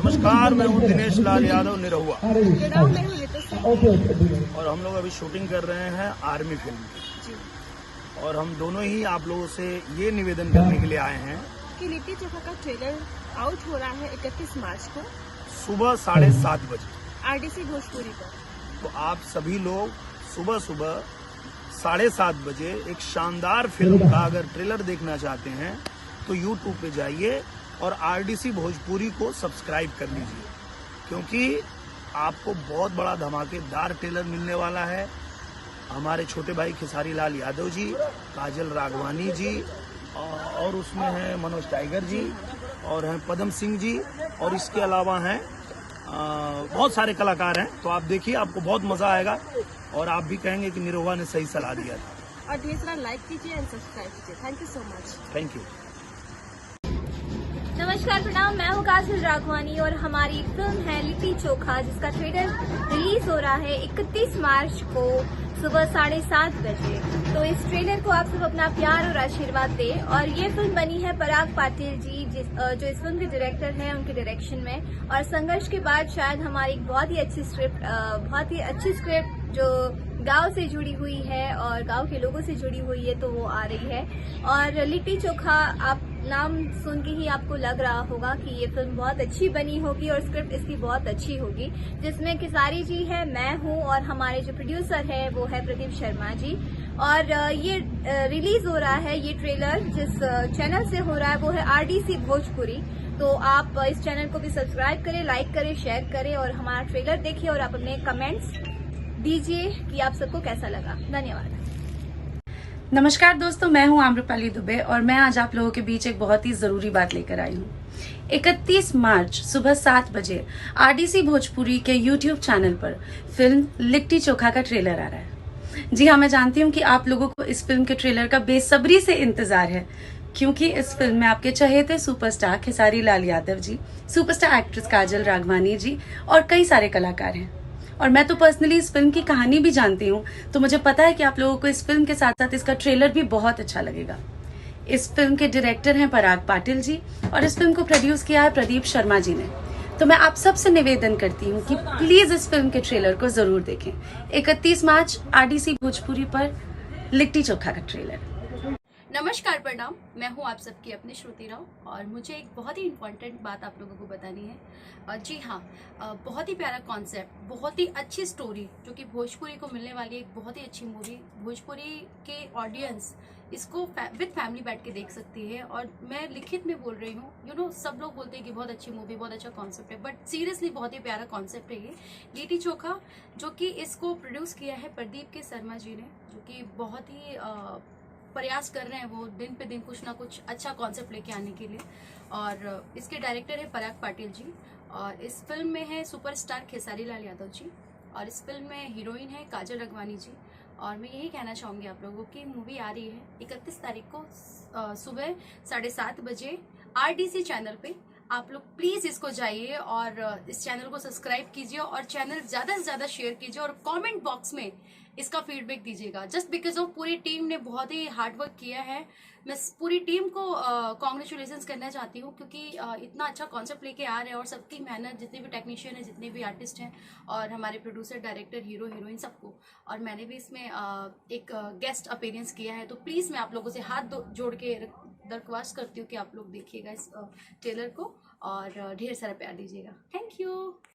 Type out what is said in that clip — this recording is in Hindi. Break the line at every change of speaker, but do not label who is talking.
नमस्कार, मैं हूँ दिनेश लाल यादव निरहुआ और हम लोग अभी शूटिंग कर रहे हैं आर्मी फिल्म की। और हम दोनों ही आप लोगों से ये निवेदन करने के लिए आए हैं
कि लिट्टी चोखा का ट्रेलर आउट हो रहा है 31 मार्च को
सुबह 7:30 बजे
आरडीसी भोजपुरी पर।
तो आप सभी लोग सुबह 7:30 बजे एक शानदार फिल्म का अगर ट्रेलर देखना चाहते हैं तो यूट्यूब पे जाइए और आरडीसी भोजपुरी को सब्सक्राइब कर लीजिए, क्योंकि आपको बहुत बड़ा धमाकेदार ट्रेलर मिलने वाला है। हमारे छोटे भाई खेसारी लाल यादव जी, काजल राघवानी जी और उसमें हैं मनोज टाइगर जी और हैं पदम सिंह जी और इसके अलावा हैं बहुत सारे कलाकार हैं। तो आप देखिए, आपको बहुत मजा आएगा और आप भी कहेंगे कि निरहुआ ने सही सलाह दिया था।
और ढेर सारा लाइक कीजिए एंड सब्सक्राइब कीजिए। Thank you so much.
Thank you.
नमस्कार, प्रणाम। मैं हूँ काजल राघवानी और हमारी फिल्म है लिट्टी चोखा, जिसका ट्रेलर रिलीज हो रहा है 31 मार्च को सुबह 7:30 बजे। तो इस ट्रेलर को आप सब अपना प्यार और आशीर्वाद दें। और ये फिल्म बनी है पराग पाटिल जी, जो इस फिल्म के डायरेक्टर हैं, उनके डायरेक्शन में। और संघर्ष के बाद शायद हमारी बहुत ही अच्छी स्क्रिप्ट जो गांव से जुड़ी हुई है और गांव के लोगों से जुड़ी हुई है, तो वो आ रही है। और लिट्टी चोखा, आप नाम सुन के ही आपको लग रहा होगा कि ये फिल्म बहुत अच्छी बनी होगी और स्क्रिप्ट इसकी बहुत अच्छी होगी, जिसमें खेसारी जी है, मैं हूँ और हमारे जो प्रोड्यूसर है वो है प्रदीप शर्मा जी। और ये रिलीज हो रहा है, ये ट्रेलर जिस चैनल से हो रहा है वो है आरडीसी भोजपुरी। तो आप इस चैनल को भी सब्सक्राइब करें, लाइक करें, शेयर करें और हमारा ट्रेलर देखिए और आप अपने कमेंट्स दीजिए कि आप सबको कैसा लगा। धन्यवाद।
नमस्कार दोस्तों, मैं हूं आम्रपाली दुबे और मैं आज आप लोगों के बीच एक बहुत ही जरूरी बात लेकर आई हूं। 31 मार्च सुबह 7 बजे आरडीसी भोजपुरी के YouTube चैनल पर फिल्म लिट्टी चोखा का ट्रेलर आ रहा है। जी हाँ, मैं जानती हूं कि आप लोगों को इस फिल्म के ट्रेलर का बेसब्री से इंतजार है, क्योंकि इस फिल्म में आपके चहेते superstar Khesari Lal Yadav ji, superstar actress काजल राघवानी जी और कई सारे कलाकार हैं। और मैं तो पर्सनली इस फिल्म की कहानी भी जानती हूँ, तो मुझे पता है कि आप लोगों को इस फिल्म के साथ साथ इसका ट्रेलर भी बहुत अच्छा लगेगा। इस फिल्म के डायरेक्टर हैं पराग पाटिल जी और इस फिल्म को प्रोड्यूस किया है प्रदीप शर्मा जी ने। तो मैं आप सबसे निवेदन करती हूँ कि प्लीज इस फिल्म के ट्रेलर को जरूर देखें। 31 मार्च आरडीसी भोजपुरी पर लिट्टी चोखा का ट्रेलर।
नमस्कार, प्रणाम। मैं हूं आप सबकी अपनी श्रुति राव और मुझे एक बहुत ही इम्पोर्टेंट बात आप लोगों को बतानी है। जी हाँ, बहुत ही प्यारा कॉन्सेप्ट, बहुत ही अच्छी स्टोरी जो कि भोजपुरी को मिलने वाली एक बहुत ही अच्छी मूवी। भोजपुरी के ऑडियंस इसको विद फैमिली बैठ के देख सकती है। और मैं लिखित में बोल रही हूँ, सब लोग बोलते हैं कि बहुत अच्छी मूवी, बहुत अच्छा कॉन्सेप्ट है, बट सीरियसली बहुत ही प्यारा कॉन्सेप्ट है ये लिट्टी चोखा, जो कि इसको प्रोड्यूस किया है प्रदीप के शर्मा जी ने, जो कि बहुत ही प्रयास कर रहे हैं वो दिन पे दिन कुछ ना कुछ अच्छा कॉन्सेप्ट लेके आने के लिए। और इसके डायरेक्टर है पराग पाटिल जी और इस फिल्म में है सुपरस्टार खेसारी लाल यादव जी और इस फिल्म में हीरोइन है काजल राघवानी जी। और मैं यही कहना चाहूँगी आप लोगों की, मूवी आ रही है 31 तारीख को सुबह 7:30 बजे आरडीसी चैनल पे। आप लोग प्लीज इसको जाइए और इस चैनल को सब्सक्राइब कीजिए और चैनल ज्यादा से ज्यादा शेयर कीजिए और कमेंट बॉक्स में इसका फीडबैक दीजिएगा। जस्ट बिकॉज ऑफ पूरी टीम ने बहुत ही हार्ड वर्क किया है। मैं पूरी टीम को कॉन्ग्रेचुलेशंस करना चाहती हूँ, क्योंकि इतना अच्छा कॉन्सेप्ट लेके आ रहे हैं और सबकी मेहनत, जितने भी टेक्नीशियन हैं, जितने भी आर्टिस्ट हैं और हमारे प्रोड्यूसर, डायरेक्टर, हीरो, हीरोइन, सबको। और मैंने भी इसमें एक गेस्ट अपीयरेंस किया है। तो प्लीज मैं आप लोगों से हाथ जोड़ के दरख्वास्त करती हूँ कि आप लोग देखिएगा इस ट्रेलर को और ढेर सारा प्यार दीजिएगा। Thank you.